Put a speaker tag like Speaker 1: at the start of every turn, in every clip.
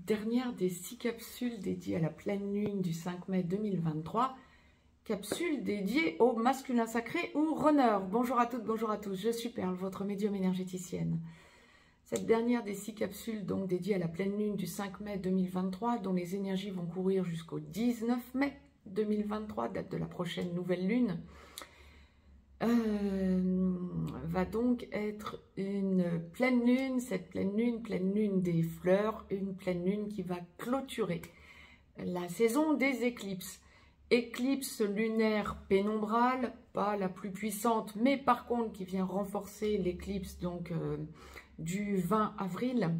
Speaker 1: Dernière des 6 capsules dédiées à la pleine lune du 5 mai 2023. Capsule dédiée au masculin sacré ou runner. Bonjour à toutes, bonjour à tous. Je suis Perle, votre médium énergéticienne. Cette dernière des 6 capsules donc dédiées à la pleine lune du 5 mai 2023, dont les énergies vont courir jusqu'au 19 mai 2023, date de la prochaine nouvelle lune, va donc être une pleine lune, cette pleine lune des fleurs, une pleine lune qui va clôturer la saison des éclipses. Éclipse lunaire pénombrale, pas la plus puissante, mais par contre qui vient renforcer l'éclipse donc du 20 avril.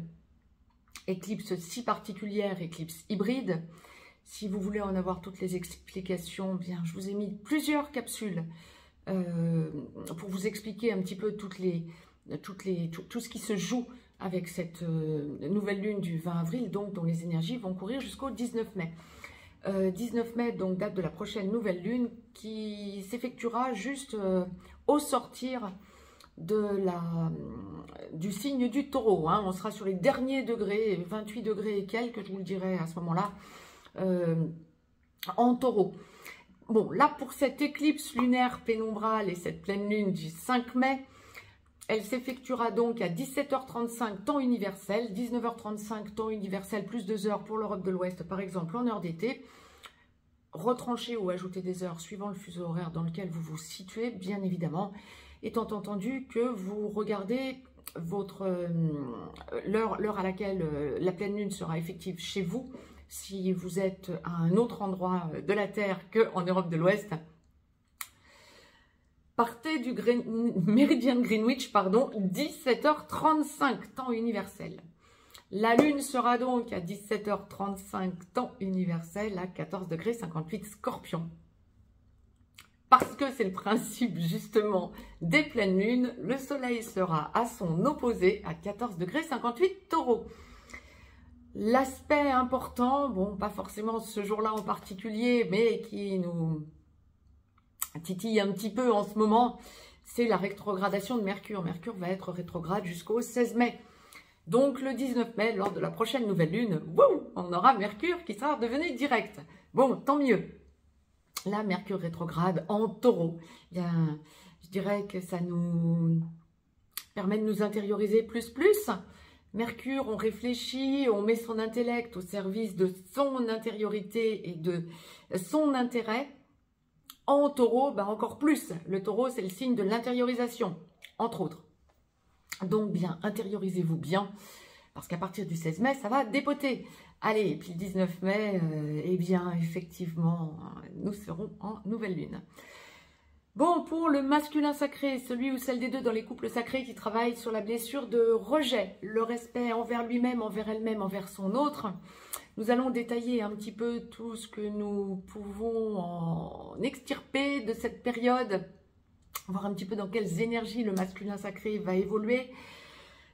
Speaker 1: Éclipse si particulière, éclipse hybride. Si vous voulez en avoir toutes les explications, bien je vous ai mis plusieurs capsules pour vous expliquer un petit peu tout ce qui se joue avec cette nouvelle lune du 20 avril, donc dont les énergies vont courir jusqu'au 19 mai. 19 mai, donc date de la prochaine nouvelle lune qui s'effectuera juste au sortir du signe du taureau. On sera sur les derniers degrés, 28 degrés et quelques, je vous le dirai à ce moment-là, en taureau. Bon, là, pour cette éclipse lunaire pénombrale et cette pleine lune du 5 mai, elle s'effectuera donc à 17h35 temps universel, 19h35 temps universel, plus 2 heures pour l'Europe de l'Ouest, par exemple, en heure d'été. Retrancher ou ajouter des heures suivant le fuseau horaire dans lequel vous vous situez, bien évidemment, étant entendu que vous regardez l'heure à laquelle la pleine lune sera effective chez vous, si vous êtes à un autre endroit de la Terre qu'en Europe de l'Ouest. Partez du méridien de Greenwich, pardon, 17h35, temps universel. La lune sera donc à 17h35, temps universel, à 14 degrés 58 Scorpion. Parce que c'est le principe justement des pleines lunes, le soleil sera à son opposé à 14 degrés 58 Taureau. L'aspect important, bon, pas forcément ce jour-là en particulier, mais qui nous titille un petit peu en ce moment, c'est la rétrogradation de Mercure. Mercure va être rétrograde jusqu'au 16 mai. Donc le 19 mai, lors de la prochaine nouvelle lune, on aura Mercure qui sera devenu direct. Bon, tant mieux. Là, Mercure rétrograde en taureau. Bien, je dirais que ça nous permet de nous intérioriser plus. Mercure, on réfléchit, on met son intellect au service de son intériorité et de son intérêt. En taureau, encore plus. Le taureau, c'est le signe de l'intériorisation, entre autres. Donc, bien, intériorisez-vous bien, parce qu'à partir du 16 mai, ça va dépoter. Allez, et puis le 19 mai, eh bien, effectivement, nous serons en nouvelle lune. Bon, pour le masculin sacré, celui ou celle des deux dans les couples sacrés qui travaillent sur la blessure de rejet, le respect envers lui-même, envers elle-même, envers son autre, nous allons détailler un petit peu tout ce que nous pouvons en extirper de cette période, voir un petit peu dans quelles énergies le masculin sacré va évoluer.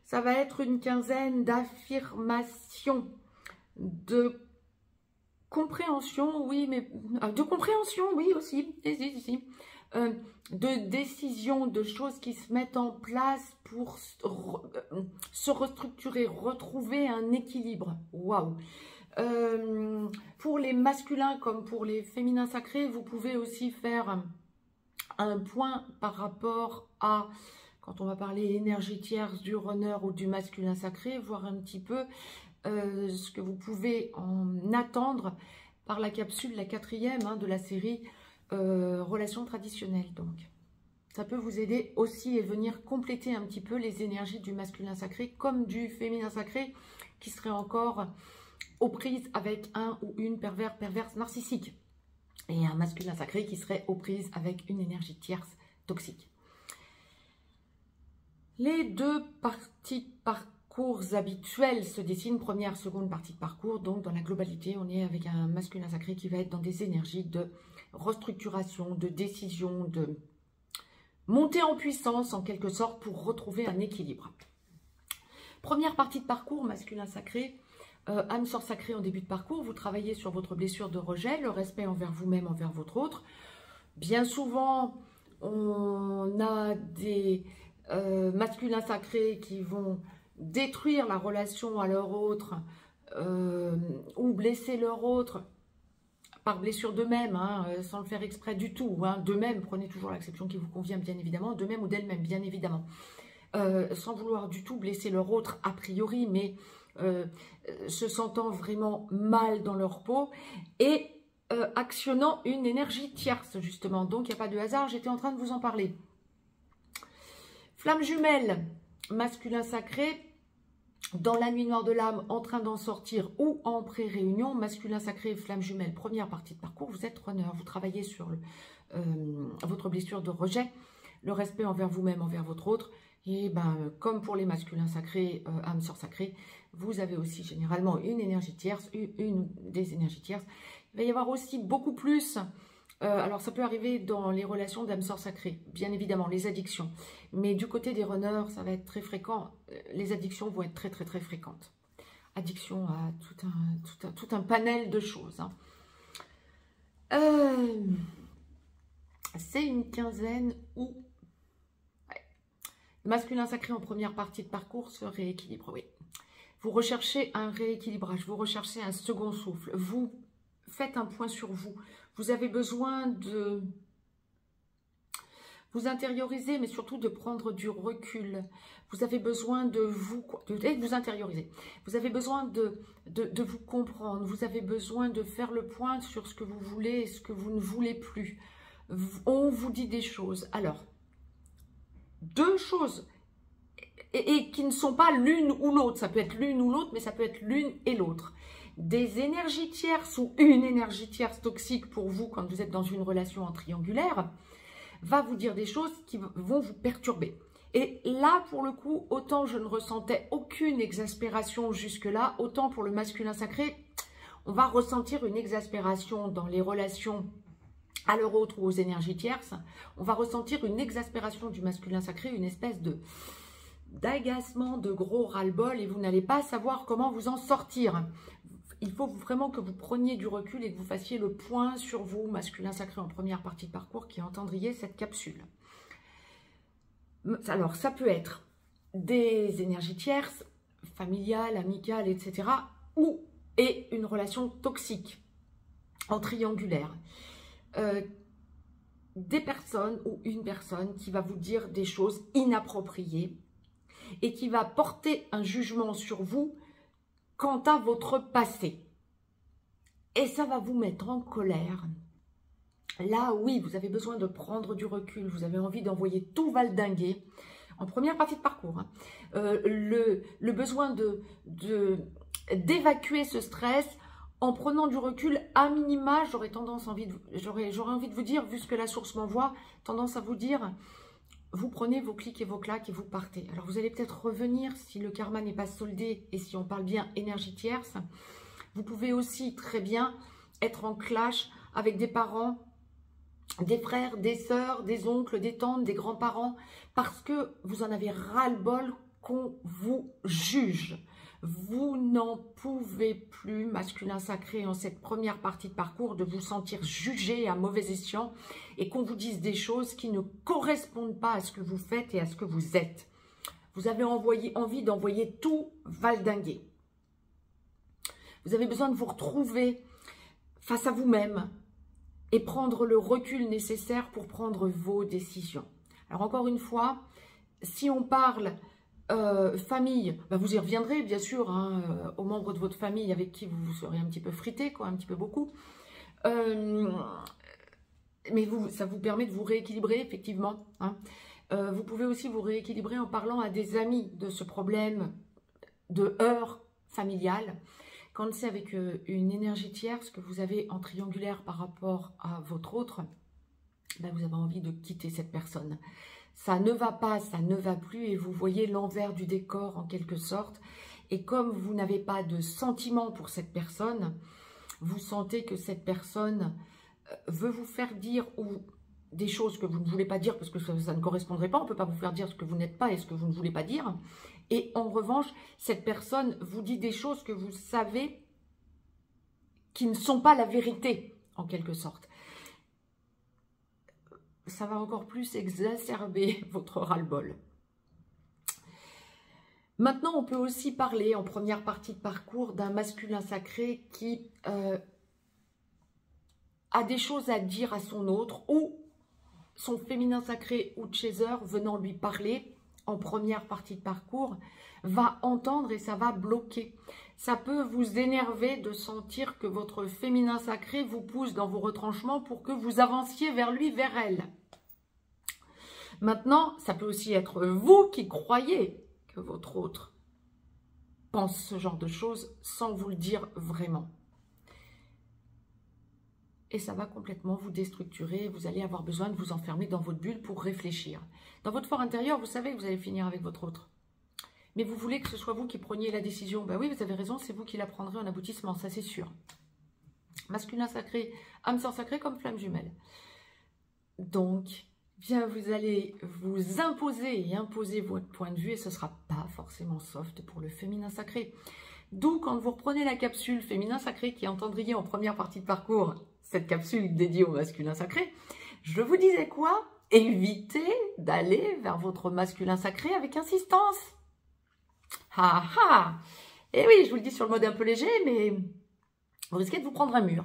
Speaker 1: Ça va être une quinzaine d'affirmations, de compréhension, oui, mais de compréhension, oui aussi, de décisions, de choses qui se mettent en place pour se restructurer, retrouver un équilibre. Waouh! Pour les masculins comme pour les féminins sacrés, vous pouvez aussi faire un point par rapport à, quand on va parler énergie tierce du runner ou du masculin sacré, voir un petit peu ce que vous pouvez en attendre par la capsule, la 4e de la série relations traditionnelles. Donc, ça peut vous aider aussi et venir compléter un petit peu les énergies du masculin sacré comme du féminin sacré qui serait encore aux prises avec un ou une perverse narcissique. Et un masculin sacré qui serait aux prises avec une énergie tierce toxique. Les deux parties de parcours habituelles se dessinent, première, seconde partie de parcours. Donc dans la globalité, on est avec un masculin sacré qui va être dans des énergies de restructuration, de décision, de montée en puissance en quelque sorte pour retrouver un équilibre. Première partie de parcours, masculin sacré. Âme sœur sacrée en début de parcours, vous travaillez sur votre blessure de rejet, le respect envers vous-même, envers votre autre. Bien souvent, on a des masculins sacrés qui vont détruire la relation à leur autre ou blesser leur autre par blessure d'eux-mêmes, hein, sans le faire exprès du tout, hein, d'eux-mêmes, prenez toujours l'acception qui vous convient bien évidemment, d'eux-mêmes ou d'elles-mêmes bien évidemment, sans vouloir du tout blesser leur autre a priori, mais se sentant vraiment mal dans leur peau et actionnant une énergie tierce justement, donc il n'y a pas de hasard, j'étais en train de vous en parler. Flamme jumelle, masculin sacré, dans la nuit noire de l'âme, en train d'en sortir ou en pré-réunion, masculin sacré, flamme jumelle, première partie de parcours, vous êtes runner, vous travaillez sur votre blessure de rejet, le respect envers vous-même, envers votre autre, et ben, comme pour les masculins sacrés, âme sœur sacrée, vous avez aussi généralement une énergie tierce, une des énergies tierces. Il va y avoir aussi beaucoup plus... alors, ça peut arriver dans les relations d'âme sœur sacrée, bien évidemment, les addictions. Mais du côté des runners, ça va être très fréquent. Les addictions vont être très, très, très fréquentes. Addiction à tout un panel de choses. Hein. C'est une quinzaine où... Ouais. Le masculin sacré en première partie de parcours se rééquilibre, oui. Vous recherchez un rééquilibrage, vous recherchez un second souffle, vous faites un point sur vous. Vous avez besoin de vous intérioriser, mais surtout de prendre du recul. Vous avez besoin de vous intérioriser. Vous avez besoin de vous comprendre. Vous avez besoin de faire le point sur ce que vous voulez et ce que vous ne voulez plus. On vous dit des choses. Alors, deux choses et qui ne sont pas l'une ou l'autre. Ça peut être l'une ou l'autre, mais ça peut être l'une et l'autre. Des énergies tierces ou une énergie tierce toxique pour vous quand vous êtes dans une relation en triangulaire va vous dire des choses qui vont vous perturber. Et là, pour le coup, autant je ne ressentais aucune exaspération jusque-là, autant pour le masculin sacré, on va ressentir une exaspération dans les relations à leur autre ou aux énergies tierces. On va ressentir une exaspération du masculin sacré, une espèce d'agacement, de gros ras-le-bol, et vous n'allez pas savoir comment vous en sortir. Il faut vraiment que vous preniez du recul et que vous fassiez le point sur vous, masculin sacré en première partie de parcours, qui entendriez cette capsule. Alors, ça peut être des énergies tierces, familiales, amicales, etc. et une relation toxique, en triangulaire. Des personnes ou une personne qui va vous dire des choses inappropriées et qui va porter un jugement sur vous quant à votre passé. Et ça va vous mettre en colère. Là, oui, vous avez besoin de prendre du recul. Vous avez envie d'envoyer tout valdinguer. En première partie de parcours. Hein. Le besoin d'évacuer ce stress en prenant du recul. À minima, j'aurais envie de vous dire, vu ce que la source m'envoie, tendance à vous dire... Vous prenez vos clics et vos claques et vous partez. Alors, vous allez peut-être revenir si le karma n'est pas soldé et si on parle bien énergie tierce. Vous pouvez aussi très bien être en clash avec des parents, des frères, des sœurs, des oncles, des tantes, des grands-parents, parce que vous en avez ras-le-bol qu'on vous juge. Vous n'en pouvez plus, masculin sacré, en cette première partie de parcours, de vous sentir jugé à mauvais escient et qu'on vous dise des choses qui ne correspondent pas à ce que vous faites et à ce que vous êtes. Vous avez envie d'envoyer tout valdinguer. Vous avez besoin de vous retrouver face à vous-même et prendre le recul nécessaire pour prendre vos décisions. Alors encore une fois, si on parle... famille, bah vous y reviendrez bien sûr, hein, aux membres de votre famille avec qui vous serez un petit peu frité, quoi, un petit peu beaucoup. Mais ça vous permet de vous rééquilibrer, effectivement. Hein. Vous pouvez aussi vous rééquilibrer en parlant à des amis de ce problème de heurts familial. Quand c'est avec une énergie tierce que vous avez en triangulaire par rapport à votre autre, bah vous avez envie de quitter cette personne. Ça ne va pas, ça ne va plus et vous voyez l'envers du décor en quelque sorte. Et comme vous n'avez pas de sentiment pour cette personne, vous sentez que cette personne veut vous faire dire ou des choses que vous ne voulez pas dire parce que ça ne correspondrait pas. On ne peut pas vous faire dire ce que vous n'êtes pas et ce que vous ne voulez pas dire. Et en revanche, cette personne vous dit des choses que vous savez qui ne sont pas la vérité en quelque sorte. Ça va encore plus exacerber votre ras-le-bol. Maintenant, on peut aussi parler en première partie de parcours d'un masculin sacré qui a des choses à dire à son autre, ou son féminin sacré ou chaser venant lui parler en première partie de parcours va entendre et ça va bloquer. Ça peut vous énerver de sentir que votre féminin sacré vous pousse dans vos retranchements pour que vous avanciez vers lui, vers elle. Maintenant, ça peut aussi être vous qui croyez que votre autre pense ce genre de choses sans vous le dire vraiment. Et ça va complètement vous déstructurer. Vous allez avoir besoin de vous enfermer dans votre bulle pour réfléchir. Dans votre fort intérieur, vous savez que vous allez finir avec votre autre. Mais vous voulez que ce soit vous qui preniez la décision. Ben oui, vous avez raison, c'est vous qui la prendrez en aboutissement, ça c'est sûr. Masculin sacré, âme sœur sacrée comme flamme jumelle. Donc, bien vous allez vous imposer et imposer votre point de vue et ce ne sera pas forcément soft pour le féminin sacré. D'où quand vous reprenez la capsule féminin sacré qui entendriez en première partie de parcours, cette capsule dédiée au masculin sacré, je vous disais quoi? Évitez d'aller vers votre masculin sacré avec insistance. Ah ah! Et oui, je vous le dis sur le mode un peu léger, mais vous risquez de vous prendre un mur.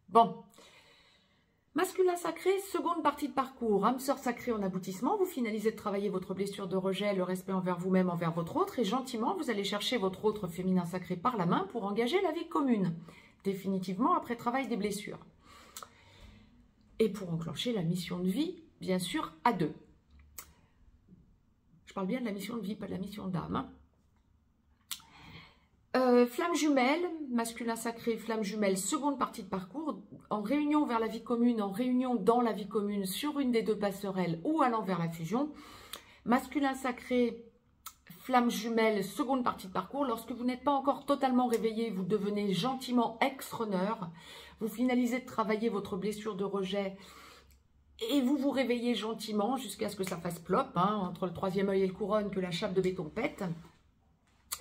Speaker 1: Bon. Masculin sacré, seconde partie de parcours, âme sœur sacrée en aboutissement, vous finalisez de travailler votre blessure de rejet, le respect envers vous-même, envers votre autre, et gentiment, vous allez chercher votre autre féminin sacré par la main pour engager la vie commune, définitivement après travail des blessures. Et pour enclencher la mission de vie, bien sûr, à deux. Je parle bien de la mission de vie, pas de la mission d'âme, hein. Flamme jumelle, masculin sacré, flamme jumelle, seconde partie de parcours, en réunion vers la vie commune, en réunion dans la vie commune, sur une des deux passerelles ou allant vers la fusion. Masculin sacré, flamme jumelle, seconde partie de parcours, lorsque vous n'êtes pas encore totalement réveillé, vous devenez gentiment ex-runner, vous finalisez de travailler votre blessure de rejet et vous vous réveillez gentiment jusqu'à ce que ça fasse plop, hein, entre le troisième œil et le couronne, que la chape de béton pète.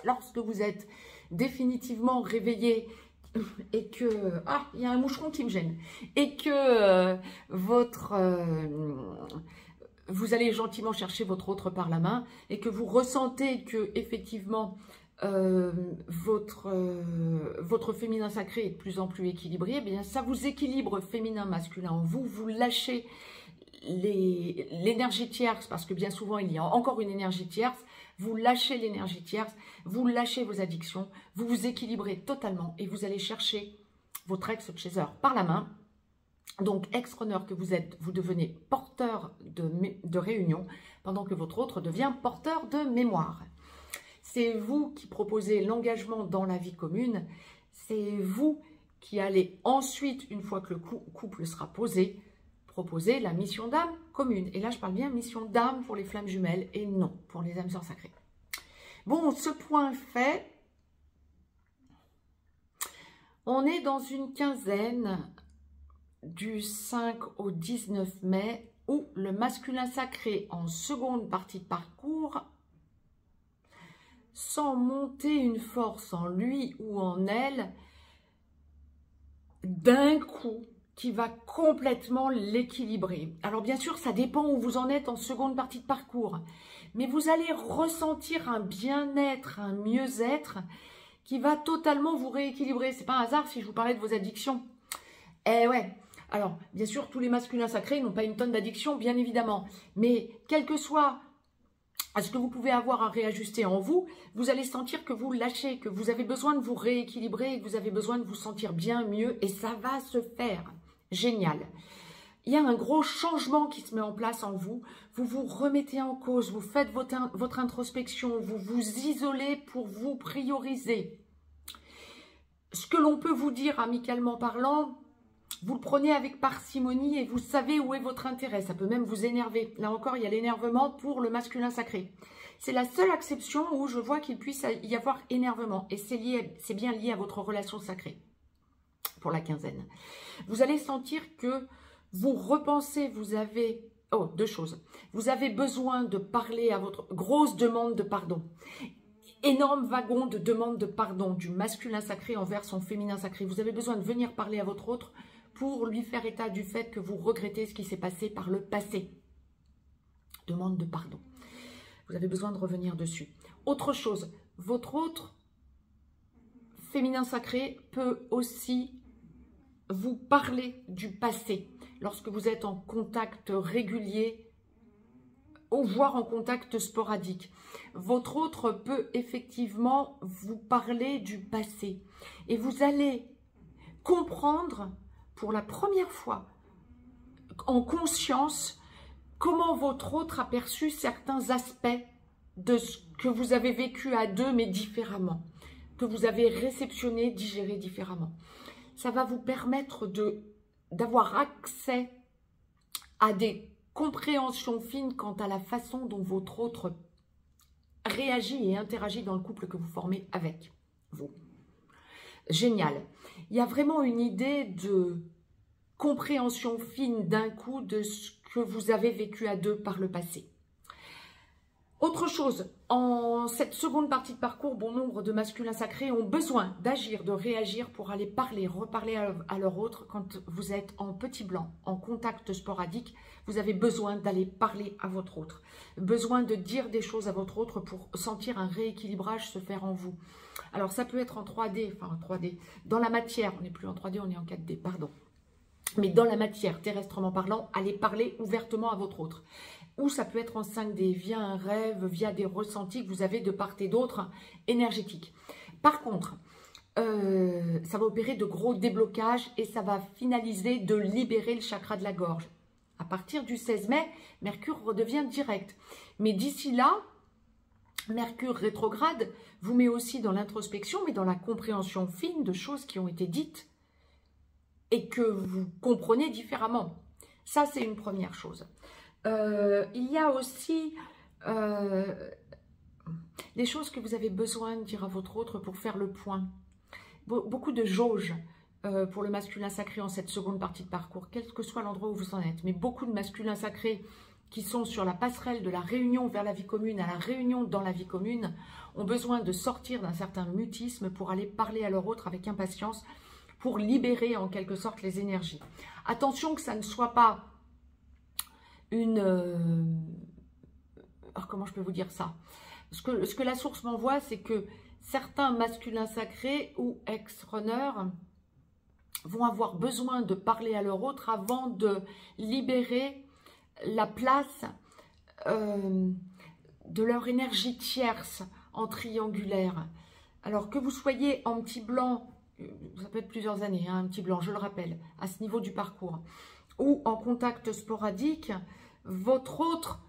Speaker 1: Lorsque vous êtes définitivement réveillé et que... Ah, il y a un moucheron qui me gêne. Et que vous allez gentiment chercher votre autre par la main et que vous ressentez que effectivement votre féminin sacré est de plus en plus équilibré, eh bien ça vous équilibre féminin-masculin en vous. Vous lâchez l'énergie tierce, parce que bien souvent il y a encore une énergie tierce. Vous lâchez l'énergie tierce, vous lâchez vos addictions, vous vous équilibrez totalement et vous allez chercher votre ex-chaser par la main. Donc, ex-runner que vous êtes, vous devenez porteur de réunion, pendant que votre autre devient porteur de mémoire. C'est vous qui proposez l'engagement dans la vie commune, c'est vous qui allez ensuite, une fois que le couple sera posé, proposer la mission d'âme commune. Et là, je parle bien mission d'âme pour les flammes jumelles et non pour les âmes sœurs sacrées. Bon, ce point fait, on est dans une quinzaine du 5 au 19 mai où le masculin sacré en seconde partie de parcours, sans monter une force en lui ou en elle, d'un coup, qui va complètement l'équilibrer. Alors bien sûr, ça dépend où vous en êtes en seconde partie de parcours, mais vous allez ressentir un bien-être, un mieux-être qui va totalement vous rééquilibrer. C'est pas un hasard si je vous parlais de vos addictions. Eh ouais. Alors, bien sûr, tous les masculins sacrés n'ont pas une tonne d'addictions, bien évidemment, mais quel que soit ce que vous pouvez avoir à réajuster en vous, vous allez sentir que vous lâchez, que vous avez besoin de vous rééquilibrer, que vous avez besoin de vous sentir bien mieux, et ça va se faire. Génial. Il y a un gros changement qui se met en place en vous. Vous vous remettez en cause, vous faites votre introspection, vous vous isolez pour vous prioriser. Ce que l'on peut vous dire amicalement parlant, vous le prenez avec parcimonie et vous savez où est votre intérêt. Ça peut même vous énerver. Là encore, il y a l'énervement pour le masculin sacré. C'est la seule exception où je vois qu'il puisse y avoir énervement. Et c'est bien lié à votre relation sacrée pour la quinzaine. Vous allez sentir que vous repensez, vous avez... Oh, deux choses. Vous avez besoin de parler à votre grosse demande de pardon. Énorme wagon de demande de pardon du masculin sacré envers son féminin sacré. Vous avez besoin de venir parler à votre autre pour lui faire état du fait que vous regrettez ce qui s'est passé par le passé. Demande de pardon. Vous avez besoin de revenir dessus. Autre chose, votre autre féminin sacré peut aussi vous parler du passé lorsque vous êtes en contact régulier ou voire en contact sporadique. Votre autre peut effectivement vous parler du passé et vous allez comprendre pour la première fois en conscience comment votre autre a perçu certains aspects de ce que vous avez vécu à deux mais différemment, que vous avez réceptionné, digéré différemment. Ça va vous permettre d'avoir accès à des compréhensions fines quant à la façon dont votre autre réagit et interagit dans le couple que vous formez avec vous. Génial. Il y a vraiment une idée de compréhension fine d'un coup de ce que vous avez vécu à deux par le passé. Autre chose, en cette seconde partie de parcours, bon nombre de masculins sacrés ont besoin d'agir, de réagir pour aller parler, reparler à leur autre. Quand vous êtes en petit blanc, en contact sporadique, vous avez besoin d'aller parler à votre autre. Besoin de dire des choses à votre autre pour sentir un rééquilibrage se faire en vous. Alors ça peut être en 3D, enfin en 3D, dans la matière, on n'est plus en 3D, on est en 4D, pardon. Mais dans la matière, terrestrement parlant, allez parler ouvertement à votre autre. Ou ça peut être en 5D, via un rêve, via des ressentis que vous avez de part et d'autre énergétiques. Par contre, ça va opérer de gros déblocages et ça va finaliser de libérer le chakra de la gorge. À partir du 16 mai, Mercure redevient direct. Mais d'ici là, Mercure rétrograde vous met aussi dans l'introspection, mais dans la compréhension fine de choses qui ont été dites et que vous comprenez différemment. Ça, c'est une première chose. Il y a aussi des choses que vous avez besoin de dire à votre autre pour faire le point. Beaucoup de jauges pour le masculin sacré en cette seconde partie de parcours, quel que soit l'endroit où vous en êtes. Mais beaucoup de masculins sacrés qui sont sur la passerelle de la réunion vers la vie commune à la réunion dans la vie commune ont besoin de sortir d'un certain mutisme pour aller parler à leur autre avec impatience, pour libérer en quelque sorte les énergies. Attention que ça ne soit pas une... alors comment je peux vous dire ça? Ce que la source m'envoie, c'est que certains masculins sacrés ou ex-runners vont avoir besoin de parler à leur autre avant de libérer la place de leur énergie tierce en triangulaire. Alors que vous soyez en petit blanc, ça peut être plusieurs années, hein, un petit blanc, je le rappelle, à ce niveau du parcours, ou en contact sporadique, votre autre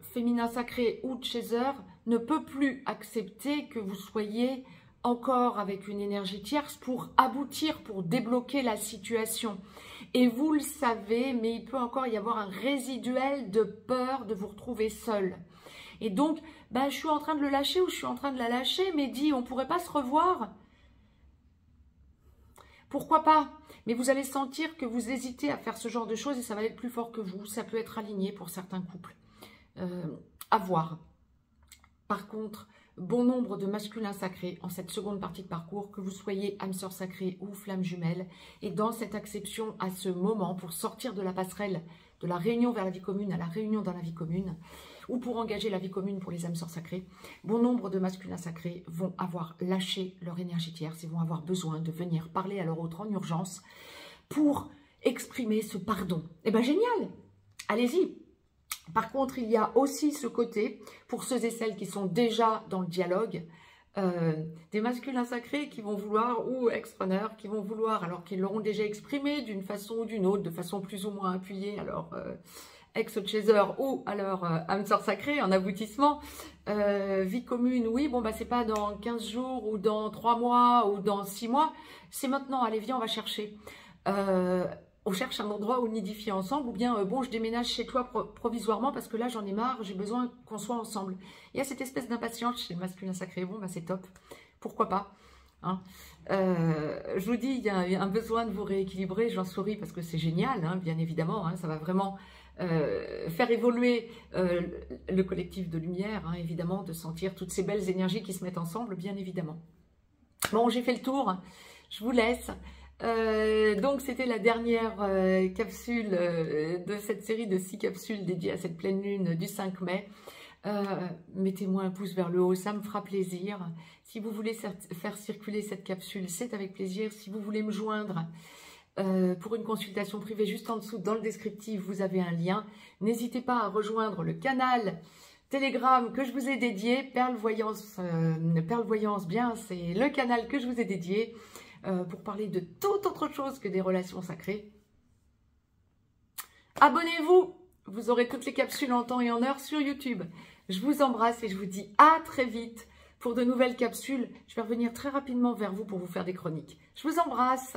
Speaker 1: féminin sacré ou chaser ne peut plus accepter que vous soyez encore avec une énergie tierce pour aboutir, pour débloquer la situation. Et vous le savez, mais il peut encore y avoir un résiduel de peur de vous retrouver seul. Et donc, je suis en train de le lâcher ou je suis en train de la lâcher, mais dis, on ne pourrait pas se revoir? Pourquoi pas? Mais vous allez sentir que vous hésitez à faire ce genre de choses et ça va être plus fort que vous. Ça peut être aligné pour certains couples. À voir. Par contre, bon nombre de masculins sacrés en cette seconde partie de parcours, que vous soyez âme sœur sacrée ou flamme jumelle, et dans cette acception à ce moment pour sortir de la passerelle de la réunion vers la vie commune à la réunion dans la vie commune, ou pour engager la vie commune pour les âmes sœurs sacrées, bon nombre de masculins sacrés vont avoir lâché leur énergie tierce et vont avoir besoin de venir parler à leur autre en urgence pour exprimer ce pardon. Eh bien, génial! Allez-y! Par contre, il y a aussi ce côté, pour ceux et celles qui sont déjà dans le dialogue, des masculins sacrés qui vont vouloir, ou ex-runners, qui vont vouloir, alors qu'ils l'auront déjà exprimé d'une façon ou d'une autre, de façon plus ou moins appuyée, alors ex-chaser ou alors âme sœur sacrée en aboutissement, vie commune, oui, bon, c'est pas dans 15 jours ou dans 3 mois ou dans 6 mois, c'est maintenant, allez, viens, on va chercher. On cherche un endroit où nidifier ensemble, ou bien, bon, je déménage chez toi provisoirement parce que là, j'en ai marre, j'ai besoin qu'on soit ensemble. Il y a cette espèce d'impatience chez le masculin sacré, bon, c'est top, pourquoi pas, hein. Je vous dis, il y a un besoin de vous rééquilibrer, j'en souris parce que c'est génial, hein, bien évidemment, hein, ça va vraiment faire évoluer le collectif de lumière, hein, évidemment, de sentir toutes ces belles énergies qui se mettent ensemble, bien évidemment. Bon, j'ai fait le tour, je vous laisse. Donc c'était la dernière capsule de cette série de 6 capsules dédiées à cette pleine lune du 5 mai. Mettez-moi un pouce vers le haut, ça me fera plaisir. Si vous voulez faire circuler cette capsule, c'est avec plaisir. Si vous voulez me joindre pour une consultation privée, juste en dessous, dans le descriptif, vous avez un lien. N'hésitez pas à rejoindre le canal Telegram que je vous ai dédié, Perle Voyance, bien, c'est le canal que je vous ai dédié pour parler de toute autre chose que des relations sacrées. Abonnez-vous, vous aurez toutes les capsules en temps et en heure sur YouTube. Je vous embrasse et je vous dis à très vite pour de nouvelles capsules. Je vais revenir très rapidement vers vous pour vous faire des chroniques. Je vous embrasse.